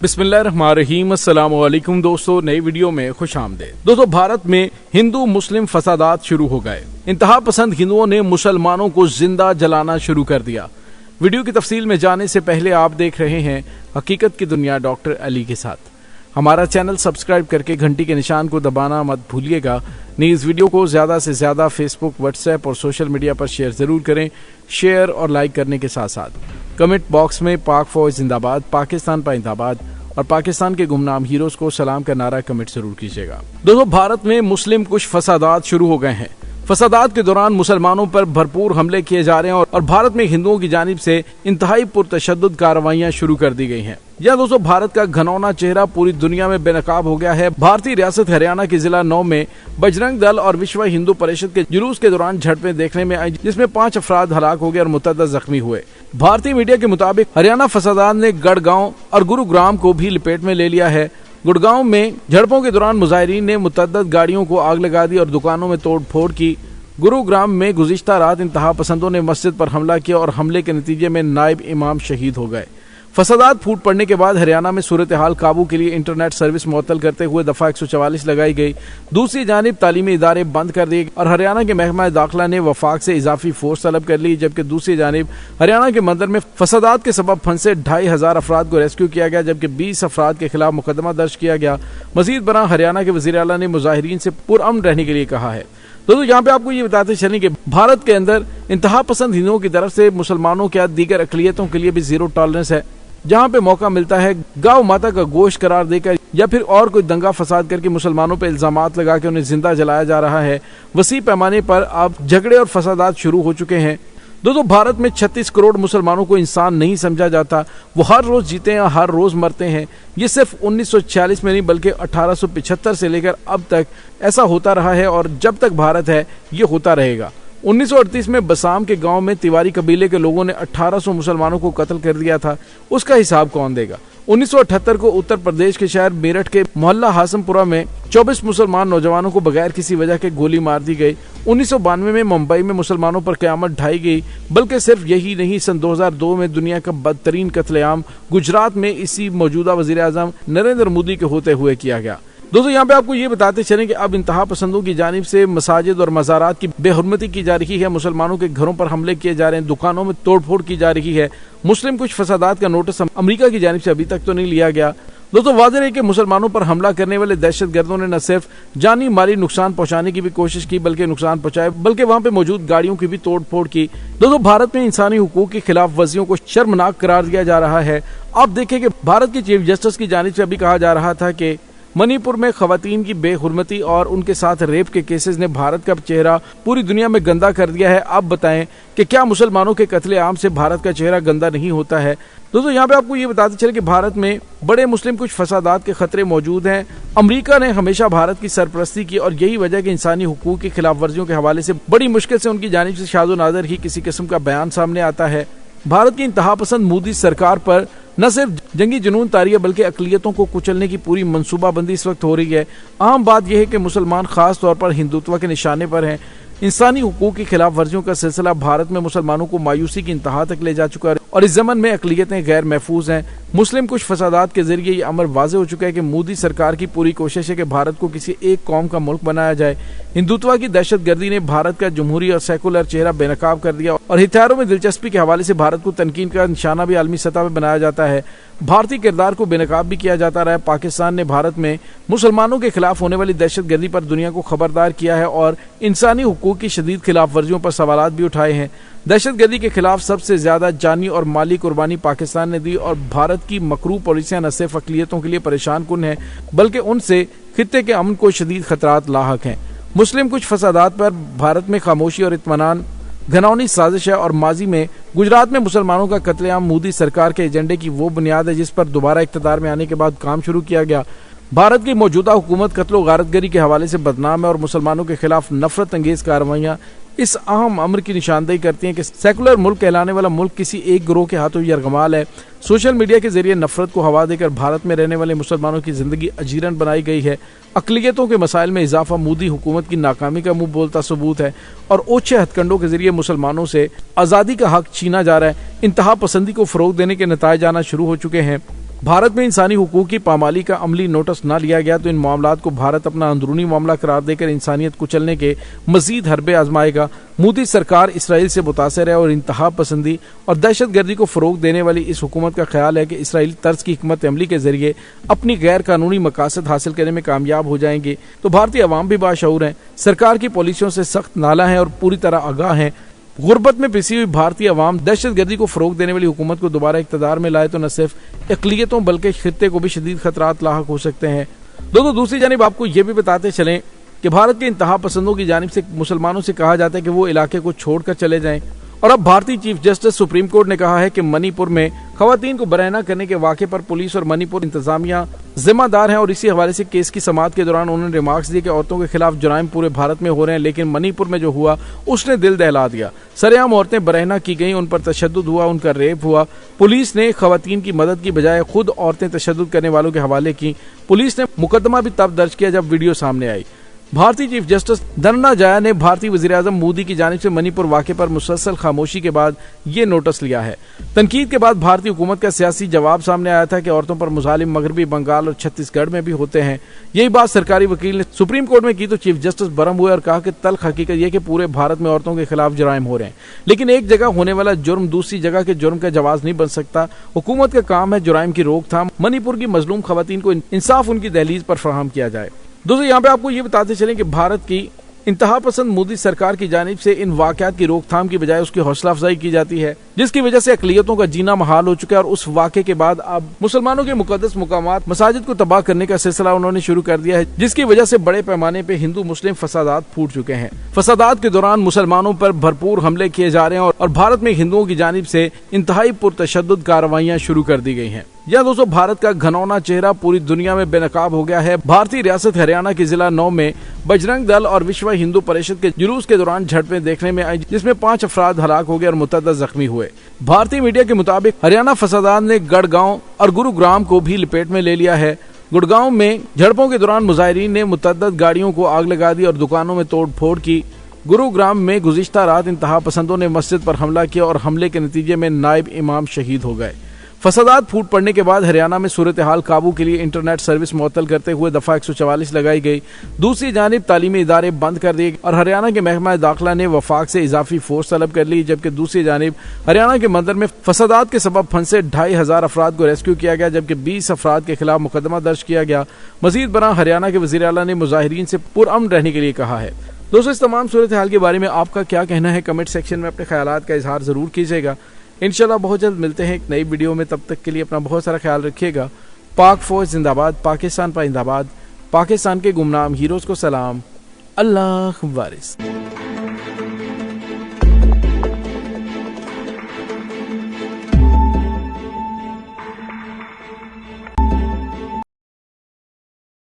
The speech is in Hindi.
बिस्मिल्लाहिर्रहमानिर्रहीम। अस्सलाम वालेकुम दोस्तों, नई वीडियो में खुश आमदीद। दोस्तों, भारत में हिंदू मुस्लिम फसादात शुरू हो गए। इंतहा पसंद हिंदुओं ने मुसलमानों को जिंदा जलाना शुरू कर दिया। वीडियो की तफसील में जाने से पहले आप देख रहे हैं हकीकत की दुनिया डॉक्टर अली के साथ। हमारा चैनल सब्सक्राइब करके घंटी के निशान को दबाना मत भूलिएगा। इस वीडियो को ज्यादा से ज्यादा फेसबुक, व्हाट्सएप और सोशल मीडिया पर शेयर जरूर करें। शेयर और लाइक करने के साथ साथ कमेंट बॉक्स में पाक फौज जिंदाबाद, पाकिस्तान पाइंदाबाद और पाकिस्तान के गुमनाम हीरोज को सलाम का नारा कमेंट जरूर कीजिएगा। दोस्तों, भारत में मुस्लिम कुछ फसादात शुरू हो गए हैं। फसादात के दौरान मुसलमानों पर भरपूर हमले किए जा रहे हैं और भारत में हिंदुओं की जानिब से इंतहाई पुरतशद्दुद कार्रवाइयां शुरू कर दी गई हैं। यह दोस्तों भारत का घनौना चेहरा पूरी दुनिया में बेनकाब हो गया है। भारतीय रियासत हरियाणा के जिला 9 में बजरंग दल और विश्व हिंदू परिषद के जुलूस के दौरान झड़पें देखने में आई, जिसमें 5 अफराद हलाक हो गए और मुतअद्दिद जख्मी हुए। भारतीय मीडिया के मुताबिक हरियाणा फसादात ने गढ़गांव और गुरुग्राम को भी लपेट में ले लिया है। गुड़गांव में झड़पों के दौरान मुजाहिरीन ने मुतअद्दिद गाड़ियों को आग लगा दी और दुकानों में तोड़ फोड़ की। गुरुग्राम में गुज़िश्ता रात इंतहा पसंदों ने मस्जिद पर हमला किया और हमले के नतीजे में नायब इमाम शहीद हो गए। फसादात फूट पड़ने के बाद हरियाणा में सूरत हाल काबू के लिए इंटरनेट सर्विस मुअत्तल करते हुए दफा 144 लगाई गई। दूसरी जानिब तालीमी इदारे बंद कर दिए और हरियाणा के महकमा दाखिला ने वफाक से इजाफी फोर्स तलब कर ली, जबकि दूसरी जानिब हरियाणा के मंदर में फसादात के सबब फंसे 2500 अफराद को रेस्क्यू किया गया, जबकि 20 अफराद के खिलाफ मुकदमा दर्ज किया गया। मजीद बरा हरियाणा के वज़ीर आला ने मुजाहिरीन से पुरअमन रहने के लिए कहा है। दोस्तों, यहाँ पे आपको ये बताते चलें कि भारत के अंदर इंतहा पसंद हिंदुओं की तरफ से मुसलमानों के दीगर अक़लियतों के लिए भी जीरो टॉलरेंस है। जहाँ पे मौका मिलता है गौ माता का गोश्त करार देकर या फिर और कोई दंगा फसाद करके मुसलमानों पे इल्जामात लगा के उन्हें जिंदा जलाया जा रहा है। वसी पैमाने पर अब झगड़े और फसादात शुरू हो चुके हैं। दोस्तों, भारत में 36 करोड़ मुसलमानों को इंसान नहीं समझा जाता। वो हर रोज जीते हैं, हर रोज मरते हैं। ये सिर्फ 1946 में नहीं बल्कि 1875 से लेकर अब तक ऐसा होता रहा है और जब तक भारत है ये होता रहेगा। 1938 में बसाम के गांव में तिवारी कबीले के लोगों ने 1800 मुसलमानों को कत्ल कर दिया था। उसका हिसाब कौन देगा? 1978 को उत्तर प्रदेश के शहर मेरठ के मोहल्ला हासमपुरा में 24 मुसलमान नौजवानों को बगैर किसी वजह के गोली मार दी गई। 1992 में मुंबई में मुसलमानों पर क़यामत ढाई गई। बल्कि सिर्फ यही नहीं, सन 2002 में दुनिया का बदतरीन कत्लेआम गुजरात में इसी मौजूदा वज़ीर आज़म नरेंद्र मोदी के होते हुए किया गया। दोस्तों, यहाँ पे आपको ये बताते चलें कि अब इंतहा पसंदों की जानिब से मसाजिद और मज़ारात की बेहुरमती की जा रही है। मुसलमानों के घरों पर हमले किए जा रहे हैं, दुकानों में तोड़फोड़ की जा रही है। मुस्लिम कुछ फसादात का नोटिस अमेरिका की जानिब से अभी तक तो नहीं लिया गया। दोस्तों, वाज़ेह है कि मुसलमानों पर हमला करने वाले दहशतगर्दों ने न सिर्फ जानी माली नुकसान पहुंचाने की भी कोशिश की बल्कि नुकसान पहुंचाए, बल्कि वहां पे मौजूद गाड़ियों की भी तोड़ फोड़ की। दोस्तों, भारत में इंसानी हुकूक की खिलाफ वर्जियों को शर्मनाक करार दिया जा रहा है। आप देखें कि भारत के चीफ जस्टिस की जानिब से अभी कहा जा रहा था कि मणिपुर में खवातीन की बेहुरमती और उनके साथ रेप के केसेस ने भारत का चेहरा पूरी दुनिया में गंदा कर दिया है। आप बताएं कि क्या मुसलमानों के कत्ले आम से भारत का चेहरा गंदा नहीं होता है? दोस्तों, यहाँ पे आपको ये बताते चले कि भारत में बड़े मुस्लिम कुछ फसादात के खतरे मौजूद हैं। अमेरिका ने हमेशा भारत की सरपरस्ती की और यही वजह कि इंसानी हुकूक की खिलाफ वर्जियों के हवाले से बड़ी मुश्किल से उनकी जानिब से शाज़ो नादर ही किसी किस्म का बयान सामने आता है। भारत की इंतहा पसंद मोदी सरकार पर न सिर्फ जंगी जुनून तारी है बल्कि अक़लियतों को कुचलने की पूरी मंसूबाबंदी इस वक्त हो रही है। अहम बात यह है कि मुसलमान खास तौर पर हिंदुत्व के निशाने पर हैं। इंसानी हुकूक की खिलाफ वर्जियों का सिलसिला भारत में मुसलमानों को मायूसी की इंतहा तक ले जा चुका है और इस ज़मन में अक़लियतें गैर महफूज हैं। मुस्लिम कुछ फसादात के जरिए ये अमर वाज़ेह हो चुका है कि मोदी सरकार की पूरी कोशिश है कि भारत को किसी एक कौम का मुल्क बनाया जाए। हिंदुत्व की दहशतगर्दी ने भारत का जमहूरी और सेकुलर चेहरा बेनकाब कर दिया और हथियारों में दिलचस्पी के हवाले से भारत को तनकीन का निशाना भी आलमी सतह पर बनाया जाता है। भारतीय किरदार को बेनकाब भी किया जाता रहा है। पाकिस्तान ने भारत में मुसलमानों के खिलाफ होने वाली दहशतगर्दी पर दुनिया को खबरदार किया है और इंसानी हुकूक की शदीद खिलाफ वर्जियों पर सवालात भी उठाए हैं। दहशतगर्दी के खिलाफ सबसे ज्यादा जानी और माली कुर्बानी पाकिस्तान ने दी और भारत की मकरू पॉलिसियां न सिर्फ अक़लियतों के लिए परेशान कुन है बल्कि उनसे खित्ते के अमन को शदीद खतरात लाहक हैं। मुस्लिम कुछ फसादात पर भारत में खामोशी और इत्मीनान घनौनी साजिश है और माजी में गुजरात में मुसलमानों का कत्लेआम मोदी सरकार के एजेंडे की वो बुनियाद है जिस पर दोबारा इक़्तिदार में आने के बाद काम शुरू किया गया। भारत की मौजूदा हुकूमत कत्लो गारतगरी के हवाले से बदनाम है और मुसलमानों के खिलाफ नफरत अंगेज कार्रवाइयाँ इस अहम अमर की निशानदेही करती हैं कि सेकुलर मुल्क कहलाने वाला मुल्क किसी एक गिरोह के हाथों यरगमाल है। सोशल मीडिया के जरिए नफरत को हवा देकर भारत में रहने वाले मुसलमानों की जिंदगी अजीरन बनाई गई है। अक़लियतों के मसाइल में इजाफा मोदी हुकूमत की नाकामी का मुंह बोलता सबूत है और ओछे हथकंडों के जरिए मुसलमानों से आज़ादी का हक छीना जा रहा है। इंतहा पसंदी को फ़रोग देने के नताइज आना शुरू हो चुके हैं। भारत में इंसानी हुकूक की पामाली का अमली नोटिस न लिया गया तो इन मामलात को भारत अपना अंदरूनी मामला करार देकर इंसानियत कुचलने के मजीद हरबे आजमाएगा। मोदी सरकार इसराइल से मुतासर है और इंतहा पसंदी और दहशत गर्दी को फरोग देने वाली इस हुकूमत का ख्याल है कि इसराइल तर्ज की हिकमत अमली के जरिए अपनी गैर कानूनी मकासद हासिल करने में कामयाब हो जाएंगे। तो भारतीय अवाम भी बाशऊर हैं, सरकार की पॉलिसियों से सख्त नाला है और पूरी तरह आगाह हैं। गुर्बत में पिसी हुई भारतीय अवाम दहशत गर्दी को फरोग देने वाली हुकूमत को दोबारा इक़्तिदार में लाए तो न सिर्फ अक़लियतों बल्कि खित्ते को भी शदीद खतरात लाहक हो सकते हैं। दोस्तों, दूसरी जानिब आपको ये भी बताते चलें कि भारत के इंतहा पसंदों की जानिब से मुसलमानों से कहा जाता है कि वो इलाके को छोड़कर चले जाएं। और अब भारतीय चीफ जस्टिस सुप्रीम कोर्ट ने कहा है कि मणिपुर में खवातीन को बरहना करने के वाक़े पर पुलिस और मणिपुर इंतजामिया जिम्मेदार हैं। और इसी हवाले से केस की समाअत के दौरान उन्होंने रिमार्क्स दिए कि औरतों के खिलाफ जुराइम पूरे भारत में हो रहे हैं, लेकिन मणिपुर में जो हुआ उसने दिल दहला दिया। सरेआम औरतें बरहना की गईं, उन पर तशद्दुद हुआ, उनका रेप हुआ। पुलिस ने खवातीन की मदद की बजाय खुद औरतें तशद्दुद करने वालों के हवाले की। पुलिस ने मुकदमा भी तब दर्ज किया जब वीडियो सामने आई। भारतीय चीफ जस्टिस धनना जाया ने भारतीय वज़ीर-ए-आज़म मोदी की जानिब से मणिपुर वाक़े पर मुसलसल खामोशी के बाद ये नोटिस लिया है। तनकीद के बाद भारतीय हुकूमत का सियासी जवाब सामने आया था कि औरतों पर मुज़ालिम मगरबी बंगाल और छत्तीसगढ़ में भी होते हैं। यही बात सरकारी वकील ने सुप्रीम कोर्ट में की तो चीफ जस्टिस बरम हुए और कहा कि तल्ख हकीकत यह कि पूरे भारत में औरतों के खिलाफ जुराइम हो रहे हैं, लेकिन एक जगह होने वाला जुर्म दूसरी जगह के जुर्म का जवाज नहीं बन सकता। हुकूमत का काम है जुराइम की रोकथाम। मणिपुर की मजलूम खवातीन को इंसाफ उनकी दहलीज पर फराहम किया जाए। दोस्तों, यहाँ पे आपको ये बताते चलें कि भारत की इंतहा पसंद मोदी सरकार की जानिब से इन वाक़यात की रोकथाम की बजाय उसकी हौसला अफजाई की जाती है, जिसकी वजह से अक़लियतों का जीना महाल हो चुका है। और उस वाक़े के बाद अब मुसलमानों के मुक़द्दस मुकामात मसाजिद को तबाह करने का सिलसिला उन्होंने शुरू कर दिया है, जिसकी वजह से बड़े पैमाने पे हिंदू मुस्लिम फसादात फूट चुके हैं। फसादात के दौरान मुसलमानों पर भरपूर हमले किए जा रहे हैं और भारत में हिंदुओं की जानिब से इंतहाई पुरतशद्दुद कार्रवाइयां शुरू कर दी गई हैं। यह दोस्तों भारत का घनौना चेहरा पूरी दुनिया में बेनकाब हो गया है। भारतीय रियासत हरियाणा के जिला 9 में बजरंग दल और विश्व हिंदू परिषद के जुलूस के दौरान झड़पें देखने में आई, जिसमें 5 अफराद हलाक हो गए और मुतअद्दिद जख्मी हुए। भारतीय मीडिया के मुताबिक हरियाणा फसादात ने गढ़गांव और गुरुग्राम को भी लपेट में ले लिया है। गुड़गांव में झड़पों के दौरान मुजाहिरीन ने मुतअद्दिद गाड़ियों को आग लगा दी और दुकानों में तोड़ फोड़ की। गुरुग्राम में गुज़िश्ता रात इंतहा पसंदों ने मस्जिद पर हमला किया और हमले के नतीजे में नायब इमाम शहीद हो गए। फसादात फूट पड़ने के बाद हरियाणा में सूरत हाल काबू के लिए इंटरनेट सर्विस मुअत्तल करते हुए दफा 144 लगाई गई। दूसरी जानिब तालीमी इदारे बंद कर दिए और हरियाणा के महकमा दाखिला ने वफाक से इजाफी फोर्स तलब कर ली, जबकि दूसरी जानिब हरियाणा के मंदिर में फसादात के सबब फंसे 2500 अफराद को रेस्क्यू किया गया, जबकि 20 अफराद के खिलाफ मुकदमा दर्ज किया गया। मजीद बरा हरियाणा के वज़ीर आला ने मुजाहिरीन से पुरअमन रहने के लिए कहा है। दोस्तों, इस तमाम सूरत हाल के बारे में आपका क्या कहना है? कमेंट सेक्शन में अपने ख्यालात का इजहार जरूर कीजिएगा। इंशाल्लाह बहुत जल्द मिलते हैं एक नई वीडियो में। तब तक के लिए अपना बहुत सारा ख्याल रखिएगा। पाक फौज जिंदाबाद, पाकिस्तान पाइंदाबाद, पाकिस्तान के गुमनाम हीरोज को सलाम। अल्लाह वारिस।